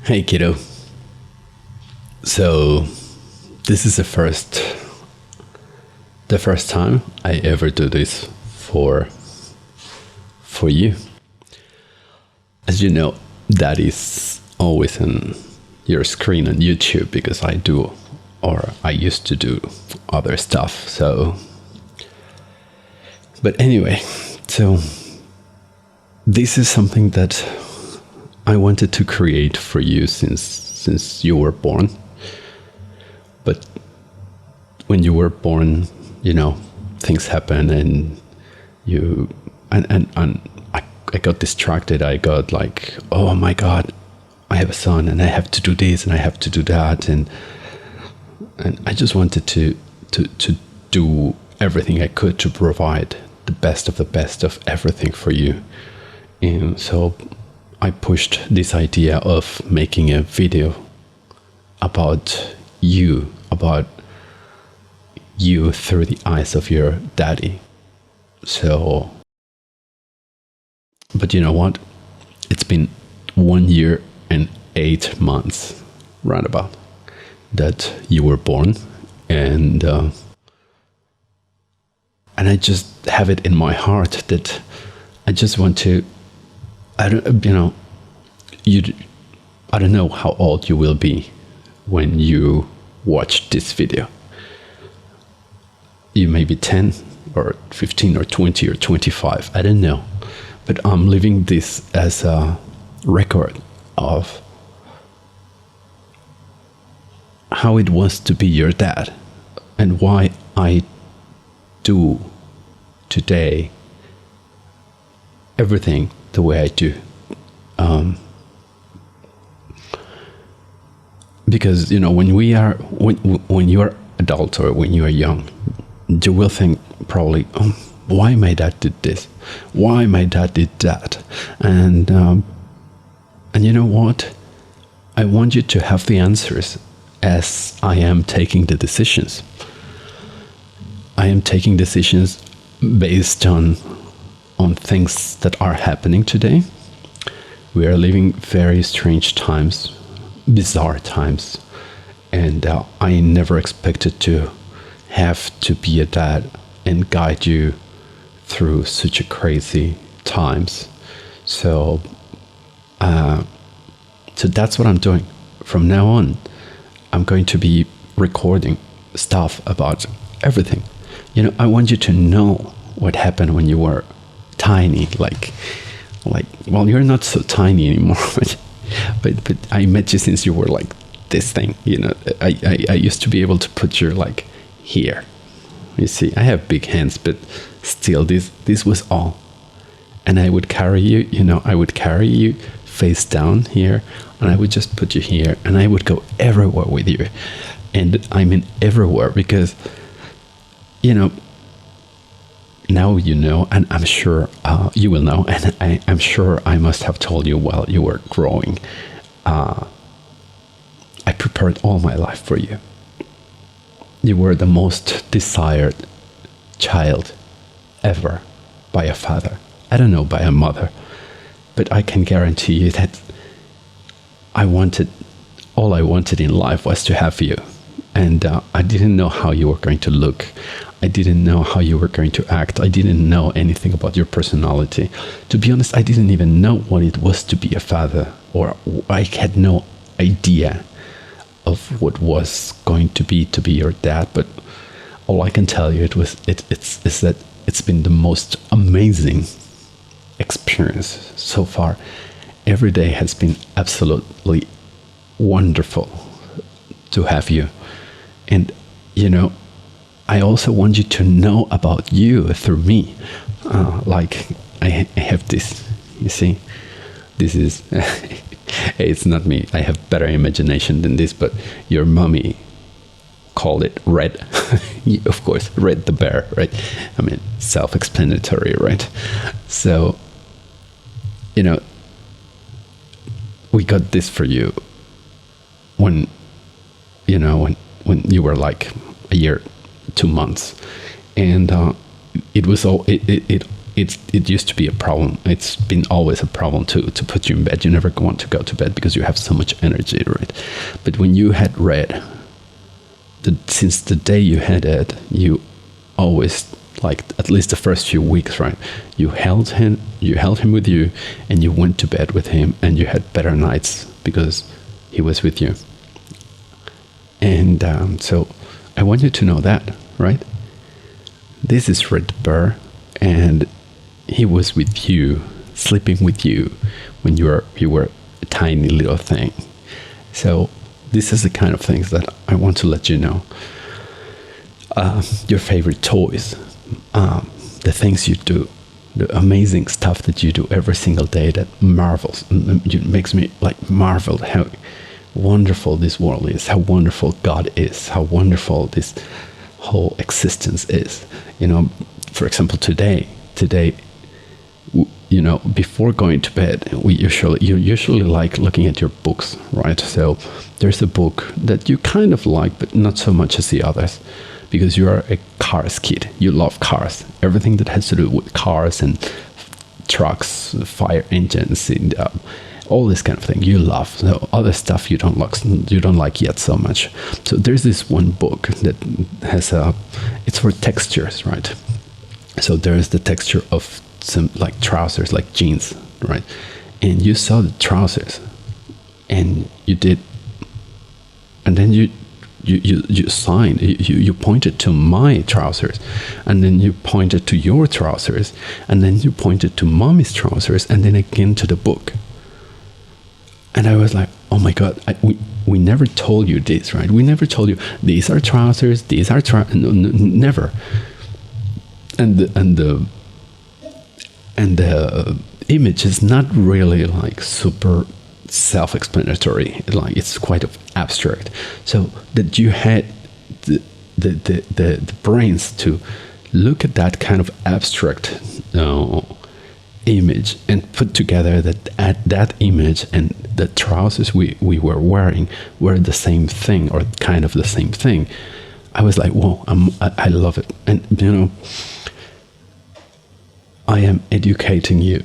Hey kiddo. So this is the first time I ever do this for you. As you know, that is always on your screen on YouTube because I used to do other stuff. But anyway, so this is something that I wanted to create for you since you were born. But when you were born, things happen and I got distracted. I got like, oh my God, I have a son and I have to do this and I have to do that. And I just wanted to do everything I could to provide the best of everything for you. And so I pushed this idea of making a video about you through the eyes of your daddy. So, but you know what? It's been 1 year and 8 months, roundabout, that you were born, and I just have it in my heart that I just want to. I don't know how old you will be when you watch this video. You may be 10 or 15 or 20 or 25. I don't know. But I'm leaving this as a record of how it was to be your dad and why I do today everything the way I do. Because when you are adult or when you are young, you will think probably, why my dad did this, why my dad did that, and you know what? I want you to have the answers as I am taking the decisions. I am taking decisions based on things that are happening today. We are living very strange times, bizarre times, and I never expected to have to be a dad and guide you through such a crazy times. So that's what I'm doing. From now on, I'm going to be recording stuff about everything. I want you to know what happened when you were tiny, like well, you're not so tiny anymore, but I met you since you were like this thing. I used to be able to put you like here. You see, I have big hands, but still, this was all. And I would carry you. I would carry you face down here, and I would just put you here, and I would go everywhere with you. And I mean everywhere because now you know, and I'm sure you will know, and I'm sure I must have told you while you were growing. I prepared all my life for you. You were the most desired child ever by a father. I don't know, by a mother, but I can guarantee you that all I wanted in life was to have you. And I didn't know how you were going to look. I didn't know how you were going to act. I didn't know anything about your personality. To be honest, I didn't even know what it was to be a father, or I had no idea of what was going to be your dad. But all I can tell you is that it's been the most amazing experience so far. Every day has been absolutely wonderful to have you. And I also want you to know about you through me. Like I have this, you see, this is, hey, it's not me. I have better imagination than this, but your mommy called it Red. Of course, Red the bear, right? I mean, self-explanatory, right? So, we got this for you when you were like a year, 2 months, and it it used to be a problem. It's been always a problem to put you in bed. You never want to go to bed because you have so much energy, right? But when you had read, since the day you had it, you always, like at least the first few weeks, right? You held him with you, and you went to bed with him, and you had better nights because he was with you. And so I want you to know that, right? This is Red Bear, and he was with you, sleeping with you when you were a tiny little thing. So this is the kind of things that I want to let you know. Your favorite toys, the things you do, the amazing stuff that you do every single day that makes me like marvel how wonderful this world is, how wonderful God is, how wonderful this whole existence is. You know, for example, today, you know, before going to bed, you usually like looking at your books, right? So there's a book that you kind of like, but not so much as the others, because you are a cars kid. You love cars, everything that has to do with cars and trucks, fire engines, and all this kind of thing you love. So other stuff you don't like yet so much. So there's this one book that has it's for textures, right? So there's the texture of some like trousers, like jeans, right? And you saw the trousers, and you did, and then you signed, you pointed to my trousers, and then you pointed to your trousers, and then you pointed to mommy's trousers, and then again to the book. And I was like, oh my God, we never told you this, right? We never told you these are trousers, these are never. And the image is not really like super self-explanatory. Like it's quite abstract. So that you had the brains to look at that kind of abstract image and put together that image and the trousers we were wearing were the same thing, or kind of the same thing. I was like, whoa, I love it. And you know, I am educating you.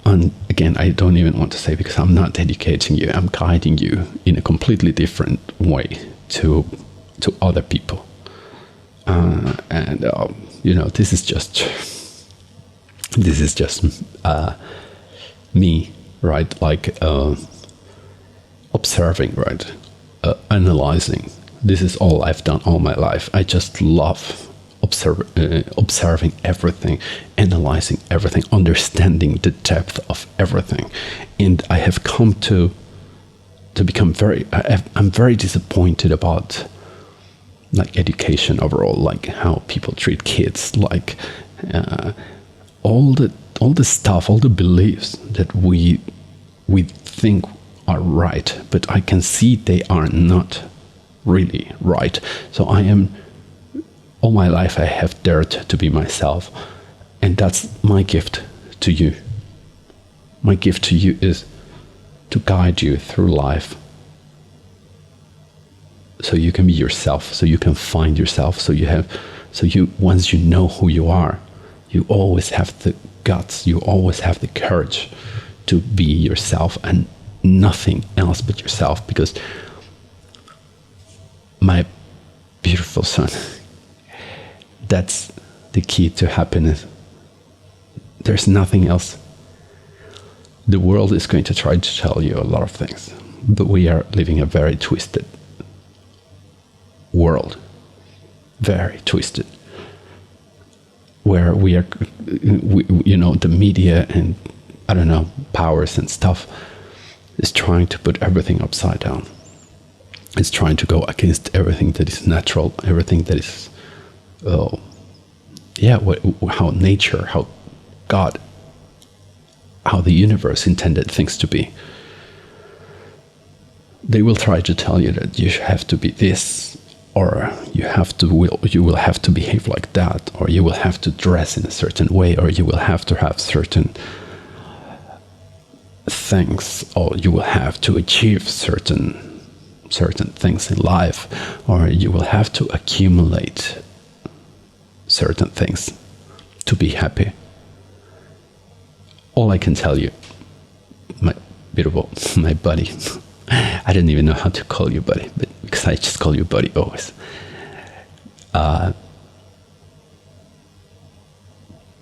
And again, I don't even want to say, because I'm not educating you. I'm guiding you in a completely different way to other people. You know, this is just me, right? Like observing, right? Analyzing. This is all I've done all my life. I just love observing everything, analyzing everything, understanding the depth of everything. And I have come to become I'm very disappointed about like education overall, like how people treat kids, like all the stuff, all the beliefs that we think are right, but I can see they are not really right. So all my life I have dared to be myself, and that's my gift to you. My gift to you is to guide you through life, so you can be yourself, so you can find yourself, so you once you know who you are, you always have the guts, you always have the courage to be yourself and nothing else but yourself. Because my beautiful son, that's the key to happiness. There's nothing else. The world is going to try to tell you a lot of things, but we are living a very twisted world, very twisted, where we you know, the media and I don't know, powers and stuff is trying to put everything upside down. It's trying to go against everything that is natural, everything that is how nature, how God, how the universe intended things to be. They will try to tell you that you have to be this, or you will have to behave like that, or you will have to dress in a certain way, or you will have to have certain things, or you will have to achieve certain things in life, or you will have to accumulate certain things to be happy. all I can tell you, my beautiful, my buddy, I don't even know how to call you buddy, but because I just call you buddy always.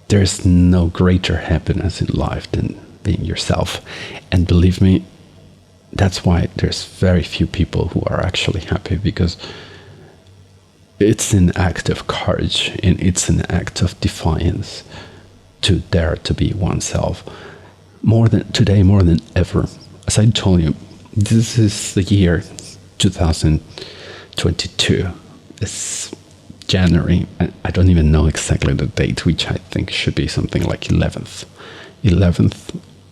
There's no greater happiness in life than being yourself. And believe me, that's why there's very few people who are actually happy, because it's an act of courage and it's an act of defiance to dare to be oneself. More than today, more than ever. As I told you, this is the year 2022. It's January. I don't even know exactly the date, which I think should be something like 11th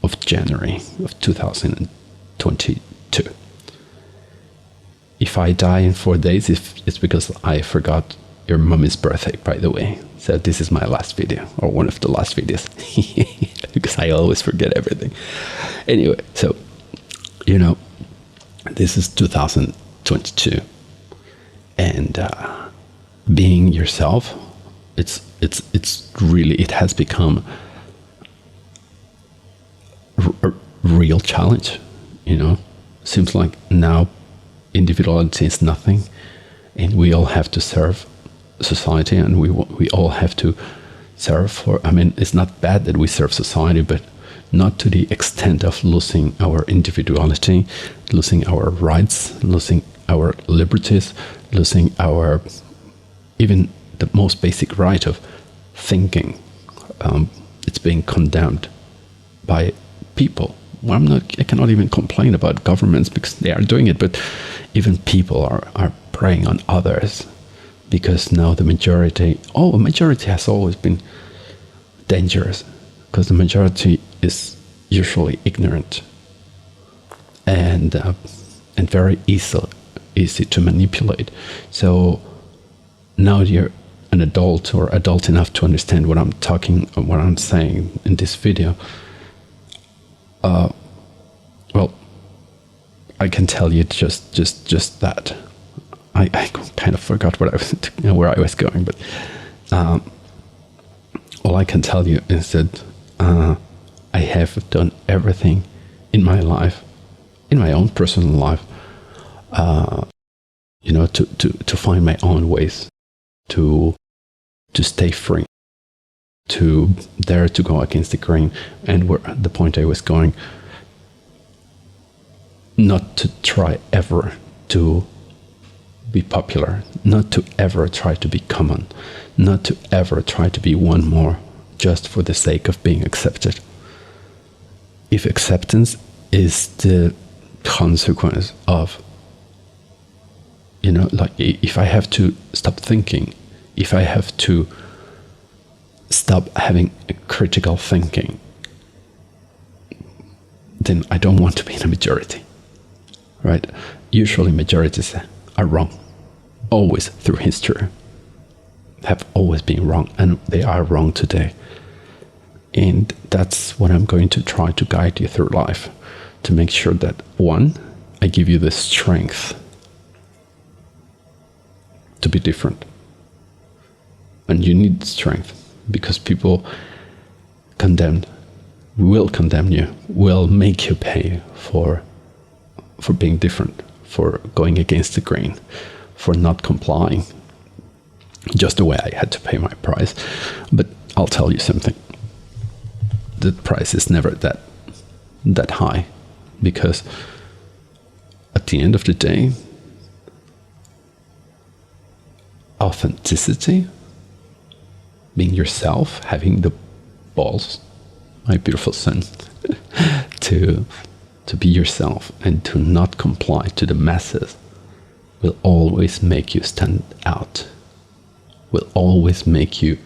of January of 2022. If I die in 4 days, it's because I forgot your mommy's birthday, by the way. So this is my last video, or one of the last videos, because I always forget everything. Anyway, so, you know, this is 2022, and being yourself, it's really, it has become a real challenge. You know, seems like now individuality is nothing, and we all have to serve society, and we all have to serve for, I mean, it's not bad that we serve society, but not to the extent of losing our individuality, losing our rights, losing our liberties, losing our, even the most basic right of thinking. It's being condemned by people. Well, I cannot even complain about governments because they are doing it, but even people are preying on others, because now the majority, a majority has always been dangerous, because the majority is usually ignorant and very easy to manipulate. So now you're an adult, or adult enough to understand what I'm saying in this video. Well, I can tell you just that. I kind of forgot where I was going, but all I can tell you is that I have done everything in my life, in my own personal life, you know, to find my own ways, to stay free, to dare to go against the grain. And where the point I was going, not to try ever to be popular, not to ever try to be common, not to ever try to be one more just for the sake of being accepted. If acceptance is the consequence of, you know, like if I have to stop thinking, if I have to stop having a critical thinking, then I don't want to be in a majority, right? Usually majorities are wrong, always through history, have always been wrong, and they are wrong today. And that's what I'm going to try to guide you through life, to make sure that, one, I give you the strength to be different. And you need strength, because people will condemn you, will make you pay for being different, for going against the grain, for not complying, just the way I had to pay my price. But I'll tell you something, the price is never that high, because at the end of the day, authenticity, being yourself, having the balls, my beautiful son, to be yourself and to not comply to the masses, will always make you stand out, will always make you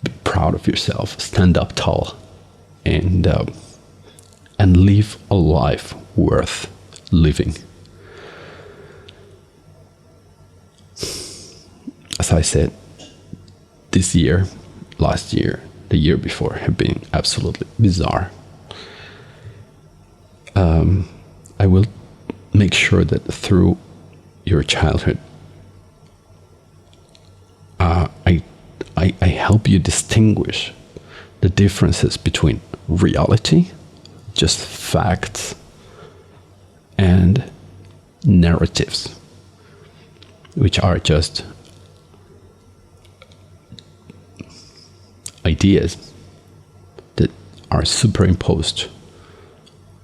be proud of yourself, stand up tall, and live a life worth living. As I said, this year, last year, the year before have been absolutely bizarre. I will make sure that through your childhood, I help you distinguish the differences between reality, just facts, and narratives, which are just ideas that are superimposed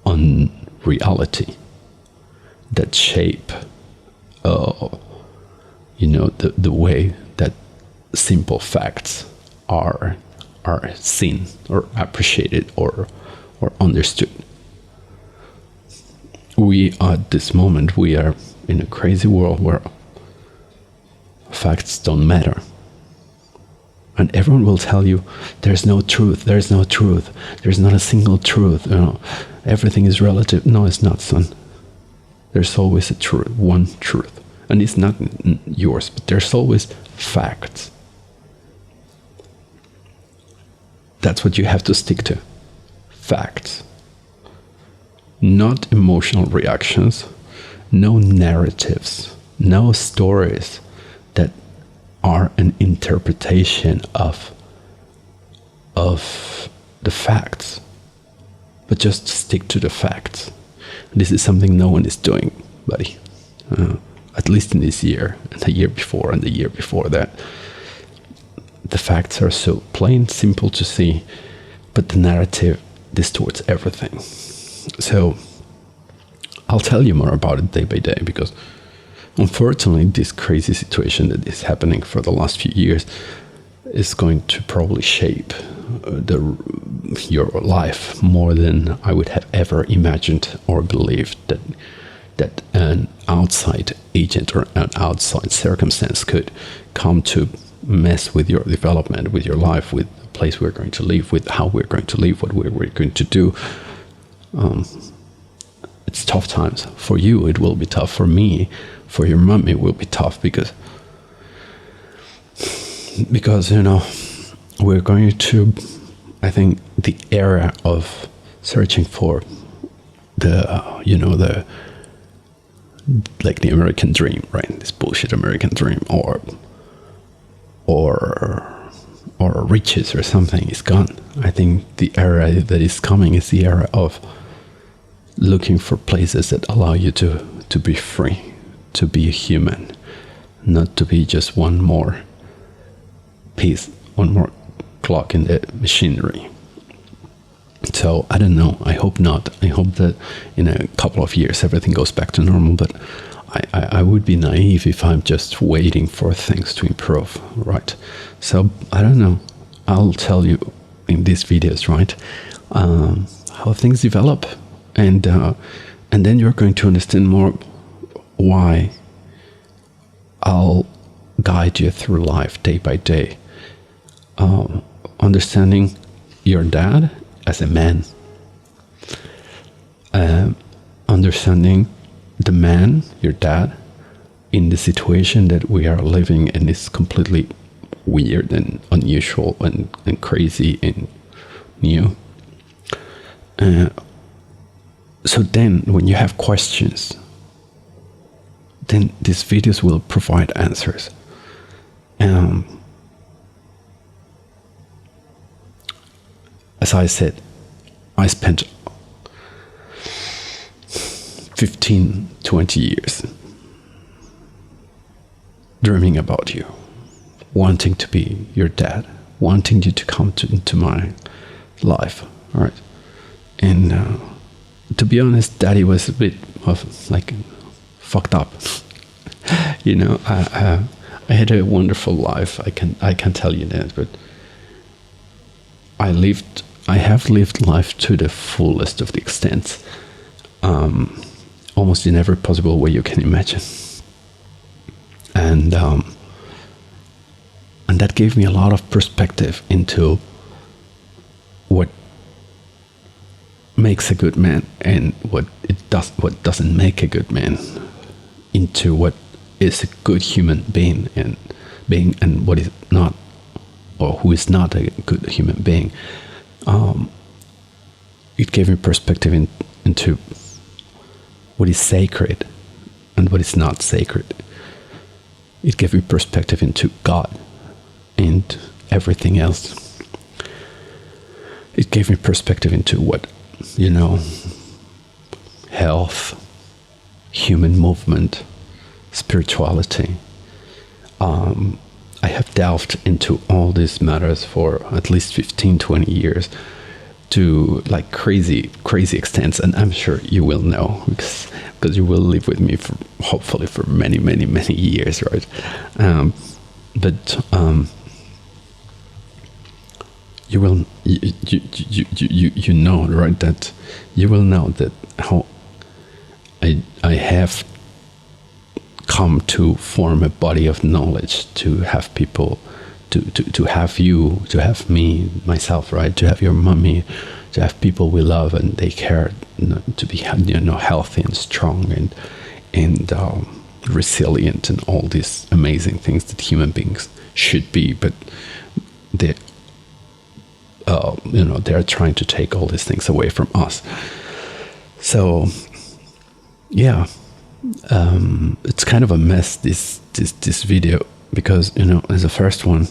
on reality, that shape the way that simple facts are seen or appreciated or understood. At this moment, we are in a crazy world where facts don't matter. And everyone will tell you, there's no truth, there's no truth, there's not a single truth, everything is relative. No, it's not, son. There's always a truth, one truth. And it's not yours, but there's always facts. That's what you have to stick to. Facts. Not emotional reactions, no narratives, no stories that are an interpretation of the facts, but just stick to the facts. This is something no one is doing, buddy. At least in this year, and the year before, and the year before that. The facts are so plain, simple to see, but the narrative distorts everything. So I'll tell you more about it day by day, because unfortunately this crazy situation that is happening for the last few years is going to probably shape your life more than I would have ever imagined or believed that an outside agent or an outside circumstance could come to mess with your development, with your life, with the place we're going to live, with how we're going to live, what we're going to do. It's tough times. For you, it will be tough. For me, for your mom, it will be tough because we're going to, I think, the era of searching for the American dream, right? This bullshit American dream, or riches or something is gone. I think the era that is coming is the era of looking for places that allow you to be free, to be a human, not to be just one more piece, one more clock in the machinery. So I don't know. I hope not. I hope that in a couple of years everything goes back to normal. But I would be naive if I'm just waiting for things to improve, right? So I don't know. I'll tell you in these videos, right, how things develop, and then you're going to understand more why I'll guide you through life day by day, understanding your dad as a man, understanding the man, your dad, in the situation that we are living in is completely weird and unusual and crazy and new. So then when you have questions, then these videos will provide answers. As I said, I spent 15, 20 years dreaming about you, wanting to be your dad, wanting you to come into my life, all right? And to be honest, Daddy was a bit of like fucked up. I had a wonderful life. I can tell you that, but I have lived life to the fullest of the extent, almost in every possible way you can imagine, and that gave me a lot of perspective into what makes a good man and what doesn't make a good man, into what is a good human being and what is not, or who is not a good human being. It gave me perspective into what is sacred and what is not sacred. It gave me perspective into God and everything else. it gave me perspective into what, you know, health, human movement, spirituality. I have delved into all these matters for at least 15, 20 years to like crazy extents, and I'm sure you will know because you will live with me for hopefully for many years, right? But you will you know, right, that you will know that how I have come to form a body of knowledge, to have people, to have you, to have me, myself, right, to have your mommy, to have people we love and they care, you know, to be, you know, healthy and strong and resilient and all these amazing things that human beings should be. But they, you know, they're trying to take all these things away from us. So yeah, it's kind of a mess, this video, because, you know, as the first one,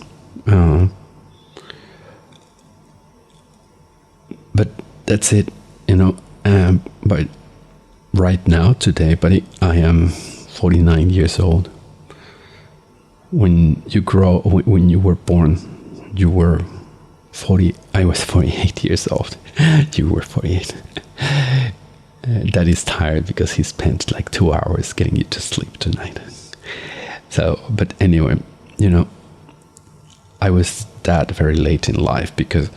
but that's it, you know. But right now, today, but I am 49 years old. When you grow, when you were born, you were 40. I was 48 years old. You were 48. Dad is tired because he spent like 2 hours getting you to sleep tonight. So, but anyway, you know, I was that very late in life because,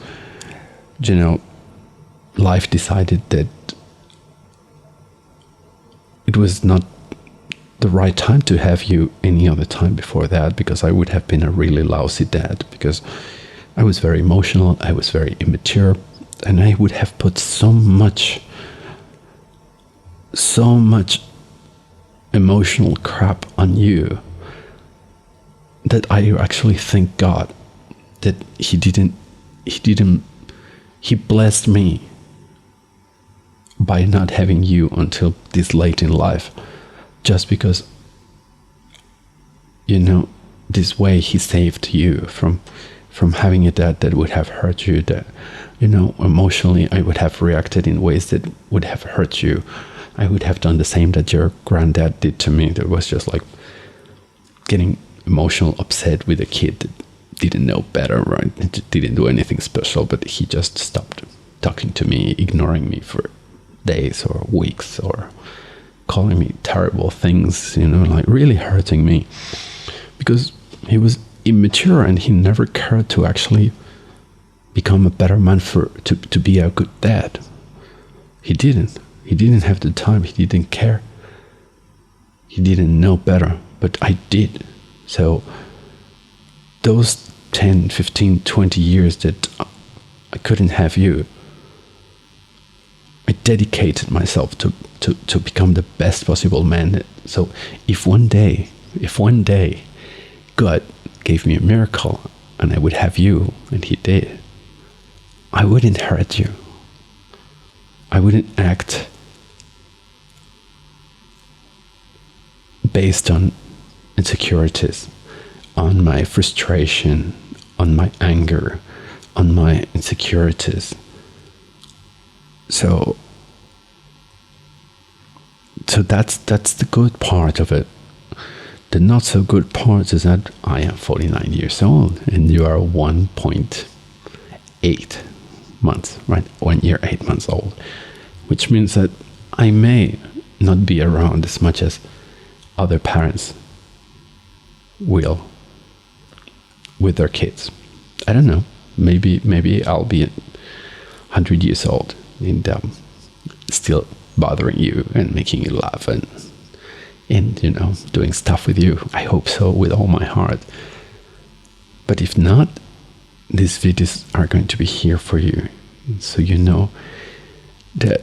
you know, life decided that it was not the right time to have you any other time before that, because I would have been a really lousy dad, because I was very emotional, I was very immature, and I would have put so much emotional crap on you that I actually thank God that he blessed me by not having you until this late in life, just because, you know, this way he saved you from having a dad that would have hurt you, that, you know, emotionally I would have reacted in ways that would have hurt you. I would have done the same that your granddad did to me. That was just like getting emotional upset with a kid that didn't know better, right? It didn't do anything special, but he just stopped talking to me, ignoring me for days or weeks, or calling me terrible things, you know, like really hurting me, because he was immature and he never cared to actually become a better man to be a good dad. He didn't have the time. He didn't care. He didn't know better, but I did. So those 10, 15, 20 years that I couldn't have you, I dedicated myself to become the best possible man. So if one day God gave me a miracle and I would have you, and he did, I wouldn't hurt you. I wouldn't act based on insecurities, on my frustration, on my anger, on my insecurities. So that's the good part of it. The not so good part is that I am 49 years old and you are 1.8 months, right? 1 year, 8 months old, which means that I may not be around as much as other parents will with their kids. I don't know. Maybe I'll be 100 years old and still bothering you and making you laugh and you know, doing stuff with you. I hope so, with all my heart. But if not, these videos are going to be here for you, so you know that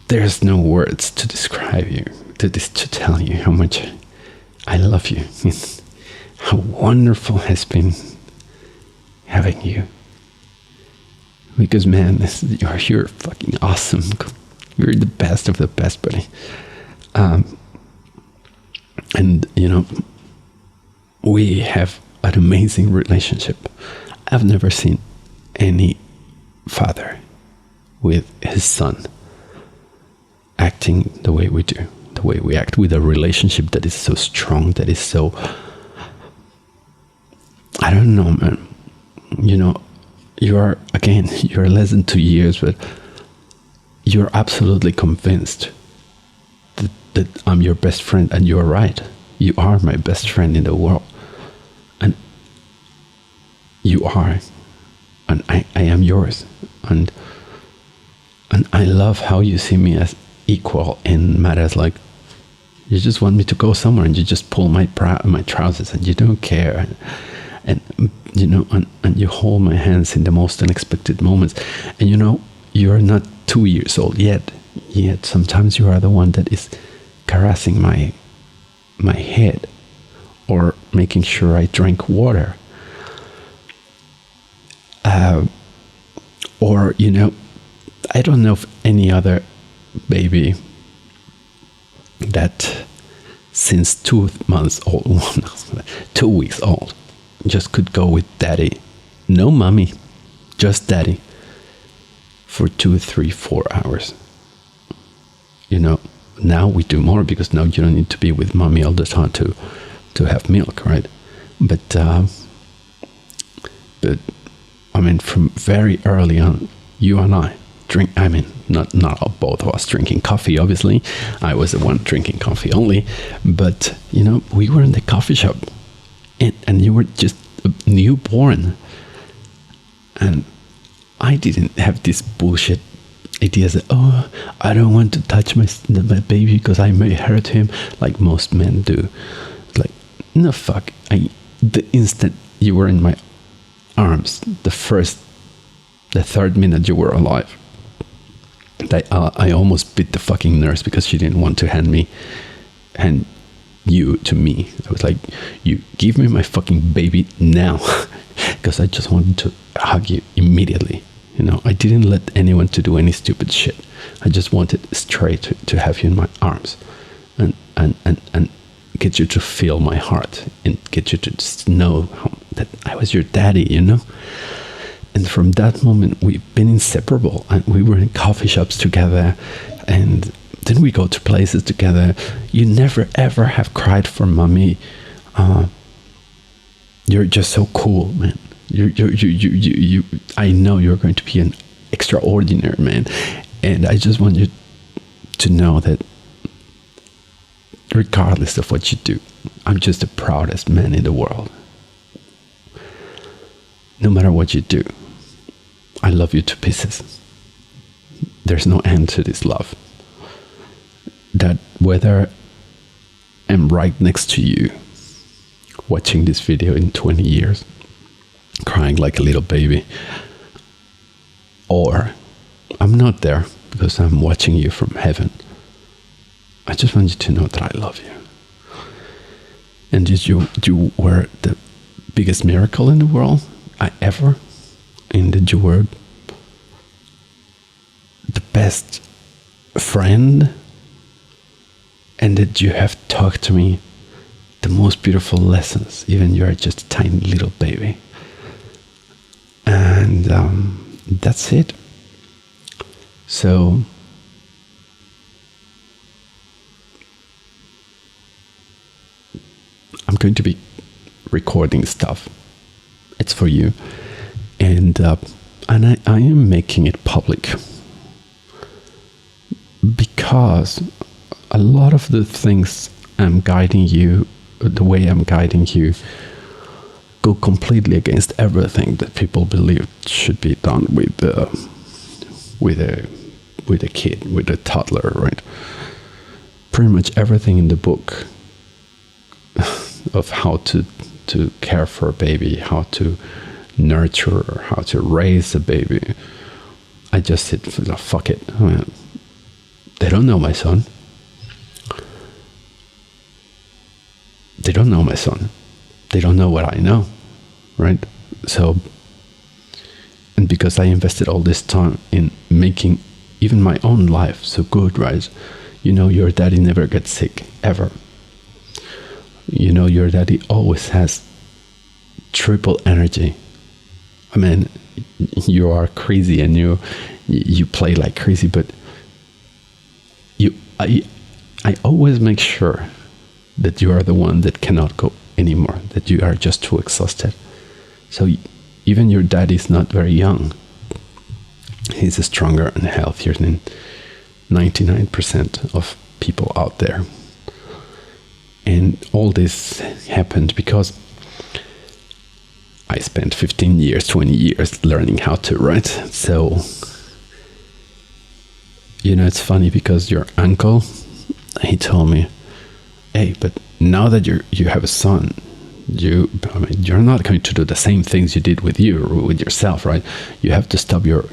there's no words to describe you, to tell you how much I love you, and how wonderful has been having you. Because man, you're fucking awesome. You're the best of the best, buddy. And you know, we have an amazing relationship. I've never seen any father with his son acting the way we do, the way we act, with a relationship that is so strong, that is so, I don't know, man. You know, you're less than 2 years, but you're absolutely convinced that I'm your best friend, and you're right. You are my best friend in the world. And you are, and I am yours. And I love how you see me as equal in matters like, you just want me to go somewhere and you just pull my trousers and you don't care. And you know, and you hold my hands in the most unexpected moments. And you know, you're not 2 years old yet sometimes you are the one that is caressing my head, or making sure I drink water, or you know, I don't know if any other baby that since 2 months old 2 weeks old just could go with daddy, no mommy, just daddy, for 2, 3, 4 hours. You know, now we do more, because now you don't need to be with mommy all the time to have milk, right? But I mean, from very early on, you and I drink. I mean, not both of us drinking coffee. Obviously, I was the one drinking coffee only. But you know, we were in the coffee shop, and you were just a newborn, and I didn't have this bullshit ideas that, oh, I don't want to touch my baby because I may hurt him, like most men do. Like, no, fuck. The instant you were in my arms, the third minute you were alive, I almost bit the fucking nurse because she didn't want to hand you to me. I was like, you give me my fucking baby now, because I just wanted to hug you immediately. You know, I didn't let anyone to do any stupid shit. I just wanted straight to have you in my arms, and get you to feel my heart, and get you to just know that I was your daddy, you know. And from that moment, we've been inseparable, and we were in coffee shops together, and then we go to places together. You never ever have cried for mommy. You're just so cool, man. You I know you're going to be an extraordinary man, and I just want you to know that regardless of what you do, I'm just the proudest man in the world. No matter what you do, I love you to pieces. There's no end to this love. That whether I'm right next to you watching this video in 20 years, crying like a little baby, or I'm not there because I'm watching you from heaven, I just want you to know that I love you, and you were the biggest miracle in the world ever, and that you were the best friend, and that you have taught to me the most beautiful lessons, even you are just a tiny little baby. And that's it. So I'm going to be recording stuff. It's for you, and I am making it public because a lot of the things I'm guiding you, the way I'm guiding you, go completely against everything that people believe should be done with a kid, with a toddler, right? Pretty much everything in the book of how to care for a baby, how to nurture, how to raise a baby, I just said, fuck it. I mean, they don't know my son. They don't know my son. They don't know what I know, right? So, and because I invested all this time in making even my own life so good, right? You know, your daddy never gets sick, ever. You know, your daddy always has triple energy. I mean, you are crazy and you play like crazy, but I always make sure that you are the one that cannot go anymore, that you are just too exhausted. So even your dad is not very young. He's stronger and healthier than 99% of people out there. And all this happened because I spent 15 years, 20 years learning how to write. So, it's funny because your uncle, he told me, hey, but now that you have a son, you're not going to do the same things you did with yourself, right? You have to stop your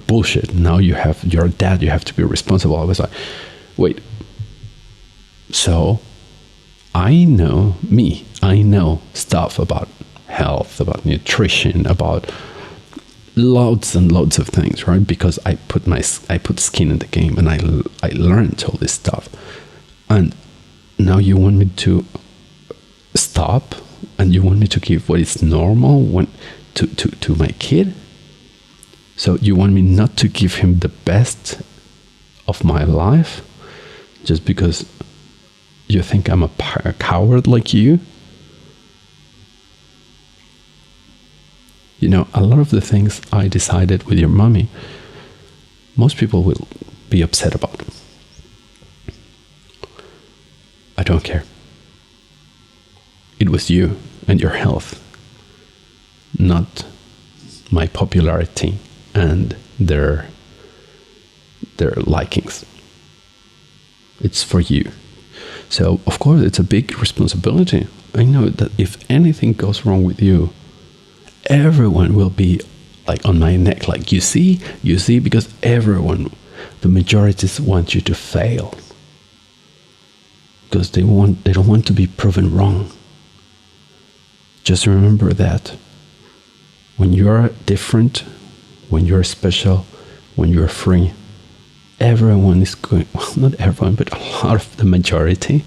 bullshit. Now you have your dad, you have to be responsible. I was like, wait, so I know stuff about health, about nutrition, about loads and loads of things, right? Because I put skin in the game, and I learned all this stuff. And now you want me to stop, and you want me to give what is normal to my kid? So you want me not to give him the best of my life just because you think I'm a coward like you? A lot of the things I decided with your mommy, most people will be upset about. I don't care. It was you and your health, not my popularity and their likings. It's for you. So, of course, it's a big responsibility. I know that if anything goes wrong with you, everyone will be like on my neck, like, you see, because the majorities want you to fail. Because they don't want to be proven wrong. Just remember that when you're different, when you're special, when you're free, everyone is going, well, not everyone, but a lot of the majority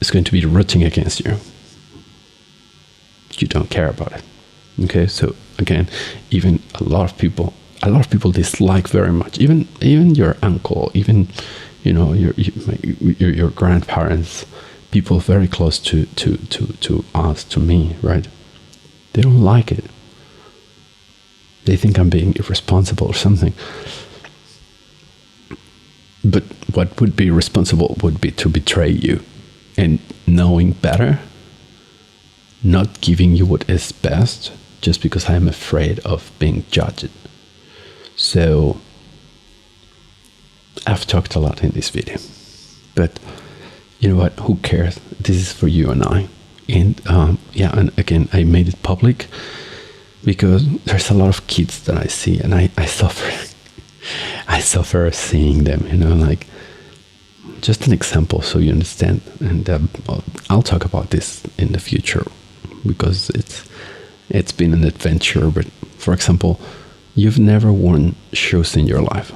is going to be rooting against you. You don't care about it. Okay, so again, even a lot of people dislike very much. Even your uncle, even your grandparents, people very close to us, to me, right? They don't like it. They think I'm being irresponsible or something. But what would be responsible would be to betray you, and knowing better, not giving you what is best just because I'm afraid of being judged. So I've talked a lot in this video, but you know what? Who cares? This is for you and I. And and again, I made it public because there's a lot of kids that I see, and I suffer. I suffer seeing them. Like, just an example so you understand. And I'll talk about this in the future because it's been an adventure. But for example, you've never worn shoes in your life.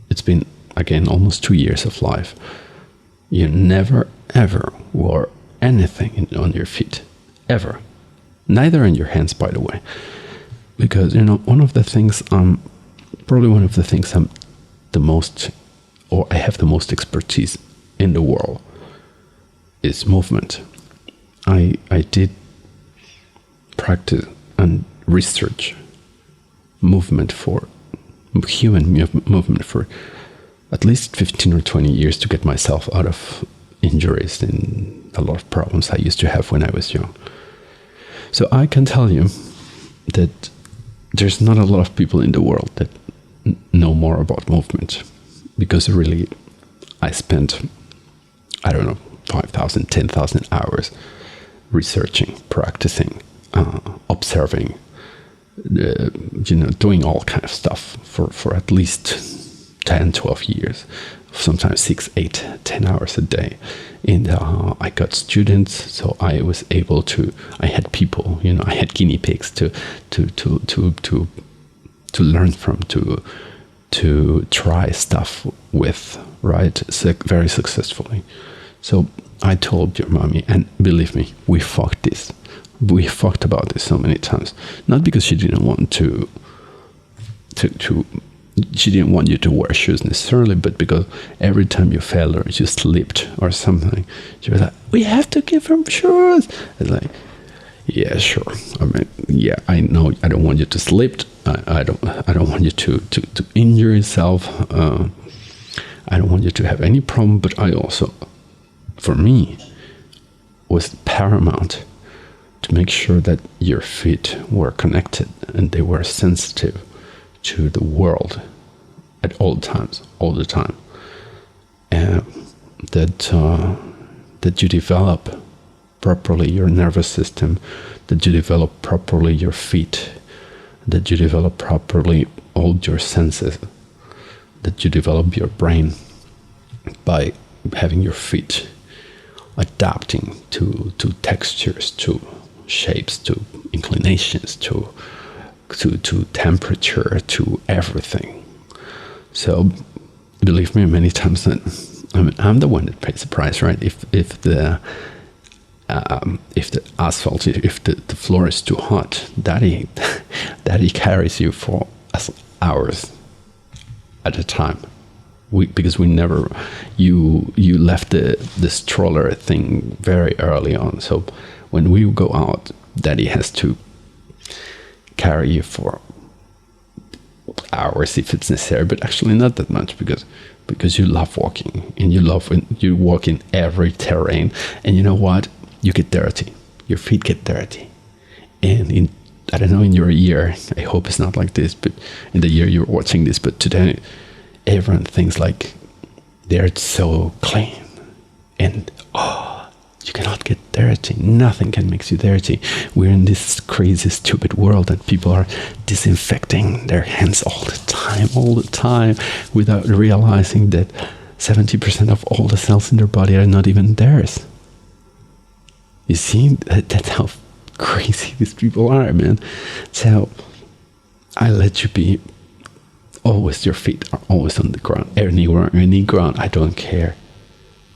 It's been, again, almost 2 years of life. You never ever wore anything on your feet, ever. Neither in your hands, by the way, because one of the things I'm the most, or I have the most expertise in the world, is movement. I did practice and research movement for human movement for at least 15 or 20 years to get myself out of injuries and a lot of problems I used to have when I was young. So I can tell you that there's not a lot of people in the world that know more about movement, because really I spent, 5,000, 10,000 hours researching, practicing, observing, doing all kind of stuff for at least 10, 12 years, sometimes 6, 8, 10 hours a day. And I got students, so I was able to, I had people, I had guinea pigs to learn from, to try stuff with, right? So very successfully. So I told your mommy, and believe me, we fucked this. We fucked about this so many times. Not because she didn't want she didn't want you to wear shoes necessarily, but because every time you fell or you slipped or something, she was like, we have to give him shoes. It's like, yeah, sure. I mean, yeah, I know I don't want you to slip. I don't want you to injure yourself. I don't want you to have any problem, but I also, for me, was paramount to make sure that your feet were connected and they were sensitive to the world at all times, all the time, and that you develop properly your nervous system, that you develop properly your feet, that you develop properly all your senses, that you develop your brain by having your feet adapting to textures, to shapes, to inclinations, to temperature, to everything. So believe me, many times that I'm the one that pays the price, right? If the asphalt, if the floor is too hot, daddy carries you for hours at a time. Because we never, you left the stroller thing very early on. So when we go out, daddy has to carry you for hours if it's necessary, but actually not that much, because you love walking, and you walk in every terrain, and you know what, you get dirty, your feet get dirty, and I don't know, in your year, I hope it's not like this, but in the year you're watching this, but today everyone thinks like they're so clean, and you cannot get dirty. Nothing can make you dirty. We're in this crazy, stupid world that people are disinfecting their hands all the time, without realizing that 70% of all the cells in their body are not even theirs. You see, that's how crazy these people are, man. So I let you be. Always, your feet are always on the ground. Any ground, I don't care.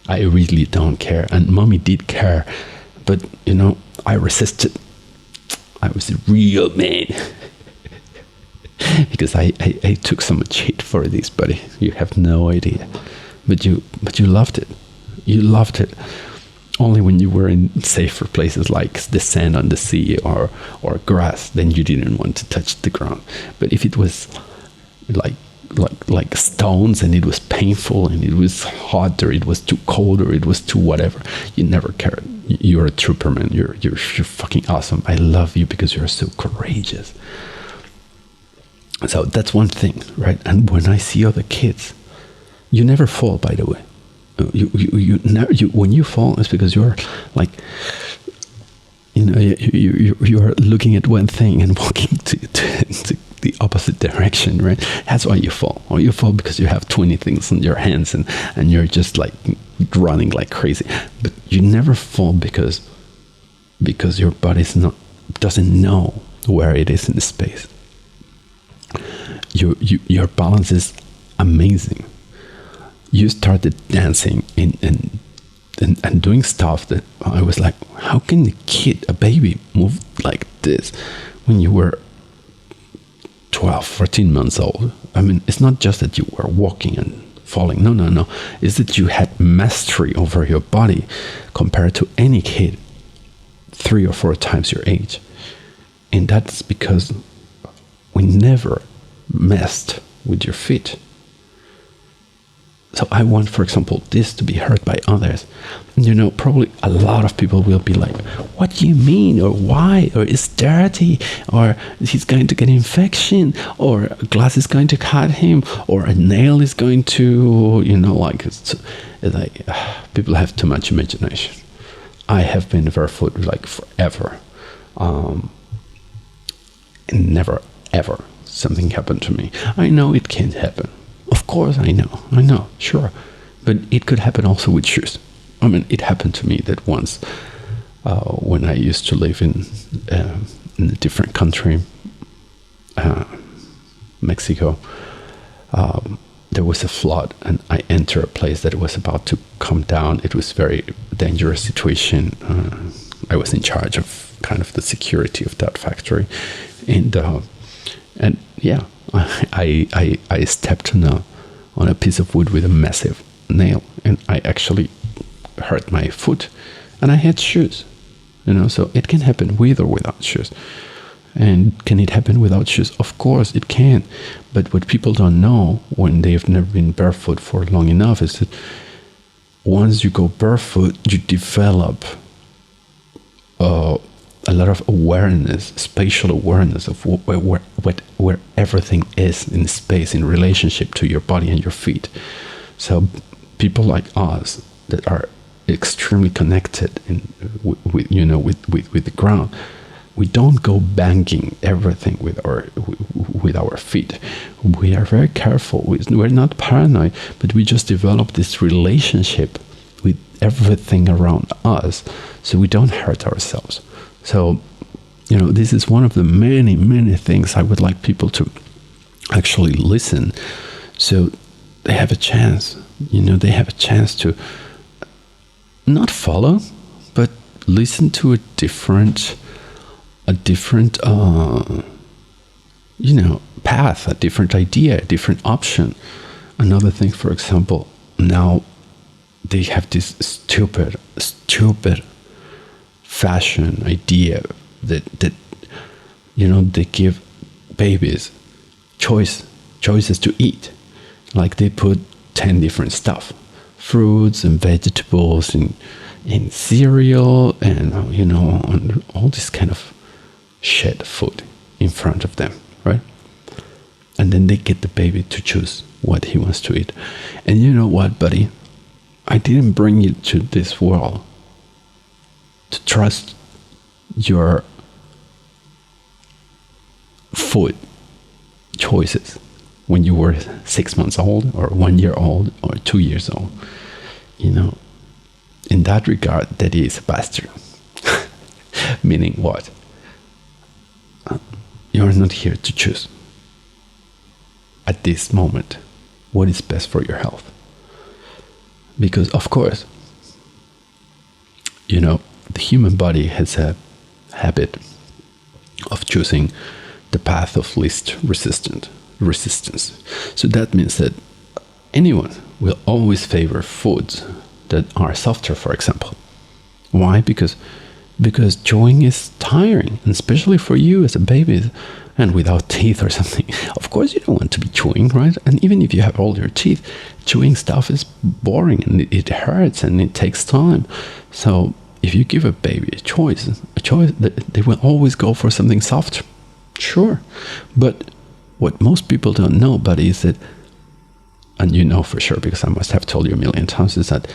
I really don't care. And mommy did care, but I resisted. I was a real man. Because I took so much hate for this, buddy. You have no idea. But you loved it. You loved it. Only when you were in safer places like the sand on the sea or grass, then you didn't want to touch the ground. But if it was like stones, and it was painful, and it was hot, or it was too cold, or it was too whatever, you never cared. You're a trooper, man. You're fucking awesome. I love you because you're so courageous. So that's one thing, right? And when I see other kids, you never fall, by the way. You never. When you fall, it's because you're like, you are looking at one thing and walking to the opposite direction, right? That's why you fall. Or you fall because you have 20 things in your hands and you're just like running like crazy. But you never fall because your body doesn't know where it is in the space. Your balance is amazing. You started dancing and doing stuff that I was like, how can a baby move like this when you were 12, 14 months old? I mean, it's not just that you were walking and falling. No. It's that you had mastery over your body compared to any kid 3 or 4 times your age. And that's because we never messed with your feet. So I want, for example, this to be heard by others. Probably a lot of people will be like, what do you mean? Or why? Or it's dirty? Or he's going to get infection? Or a glass is going to cut him? Or a nail is going to, it's like, people have too much imagination. I have been barefoot like forever. And never, ever something happened to me. I know it can't happen. Of course, I know, sure. But it could happen also with shoes. I mean, it happened to me that once when I used to live in a different country, Mexico. there was a flood, and I entered a place that was about to come down. It was a very dangerous situation. I was in charge of kind of the security of that factory, and yeah, I stepped on a piece of wood with a massive nail, and I actually hurt my foot, and I had shoes, so it can happen with or without shoes. And can it happen without shoes? Of course it can. But what people don't know when they've never been barefoot for long enough is that once you go barefoot, you develop a lot of awareness, spatial awareness of where everything is in space in relationship to your body and your feet. So people like us that are extremely connected with the ground, we don't go banging everything with our feet. We are very careful. We're not paranoid, but we just develop this relationship with everything around us, so we don't hurt ourselves. So, this is one of the many, many things I would like people to actually listen, so they have a chance. They have a chance to not follow, but listen to a different path, a different idea, a different option. Another thing, for example, now they have this stupid fashion idea that they give babies choices to eat. Like they put 10 different stuff, fruits and vegetables and cereal and and all this kind of shit food in front of them, right? And then they get the baby to choose what he wants to eat. And you know what, buddy? I didn't bring you to this world to trust your food choices when you were 6 months old or 1 year old or 2 years old. In that regard, Daddy is a bastard. Meaning what? You're not here to choose at this moment what is best for your health. Because, of course, the human body has a habit of choosing the path of least resistance. So that means that anyone will always favor foods that are softer, for example. Why? Because chewing is tiring, and especially for you as a baby and without teeth or something. Of course you don't want to be chewing, right? And even if you have all your teeth, chewing stuff is boring and it hurts and it takes time. So if you give a baby a choice, they will always go for something soft. Sure. But what most people don't know, buddy, is that, and for sure because I must have told you a million times, is that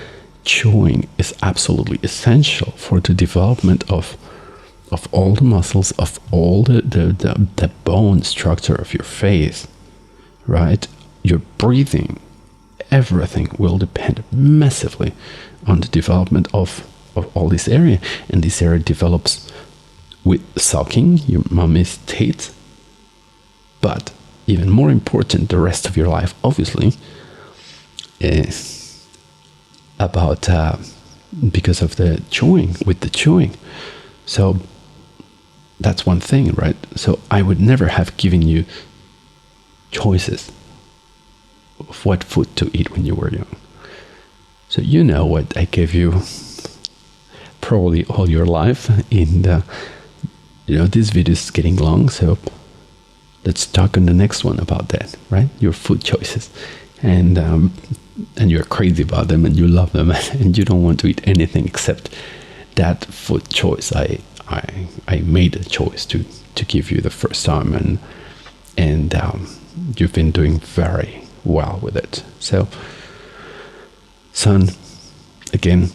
chewing is absolutely essential for the development of all the muscles, of all the bone structure of your face, right? Your breathing, everything will depend massively on the development of all this area. And this area develops with sucking your mommy's teeth. But even more important, the rest of your life, obviously, is about because of the chewing, with the chewing. So that's one thing, right? So I would never have given you choices of what food to eat when you were young. So what I gave you probably all your life. And this video is getting long, so let's talk on the next one about that, right? Your food choices. And you're crazy about them and you love them and you don't want to eat anything except that food choice I made a choice to give you the first time, and you've been doing very well with it. So, son, again,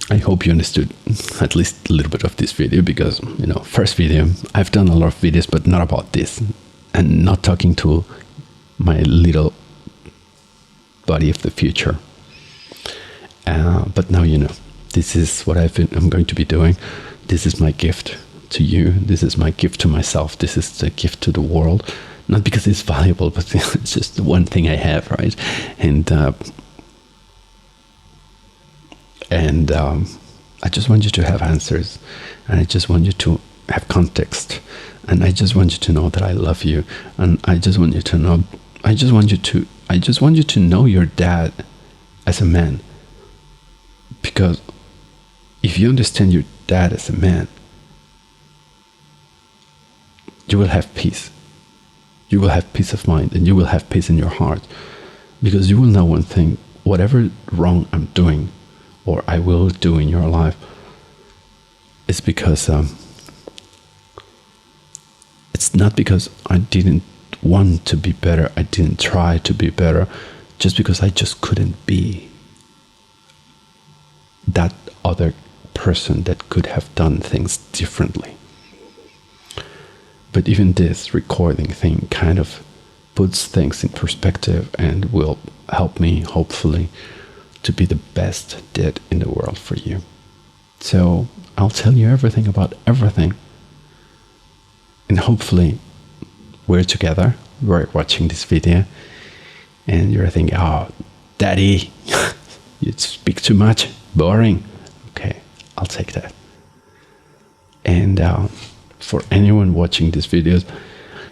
I hope you understood at least a little bit of this video, because first video, I've done a lot of videos but not about this, and not talking to my little body of the future. But now this is what I'm going to be doing. This is my gift to you. This is my gift to myself. This is the gift to the world. not because it's valuable, but it's just the one thing I have, right? And I just want you to have answers, and I just want you to have context, and I just want you to know that I love you, and I just want you to know, I just want you to know your dad as a man, because if you understand your dad as a man, you will have peace. You will have peace of mind, and you will have peace in your heart, because you will know one thing: whatever wrong I'm doing, or I will do in your life, it's because it's not because I didn't want to be better, I didn't try to be better, just because I just couldn't be that other person that could have done things differently. But even this recording thing kind of puts things in perspective and will help me, hopefully, to be the best dad in the world for you. So I'll tell you everything about everything. And hopefully we're together, we're watching this video, and you're thinking, oh, daddy, you speak too much, boring. Okay, I'll take that. And for anyone watching these videos,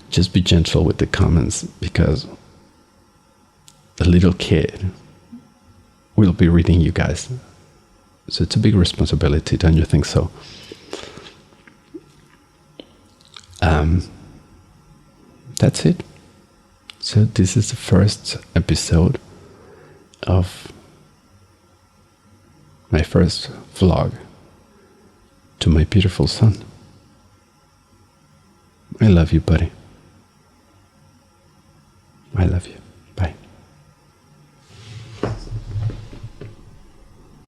just be gentle with the comments, because a little kid will be reading you guys. So it's a big responsibility, don't you think so? That's it. So this is the first episode of my first vlog to my beautiful son. I love you, buddy. I love you.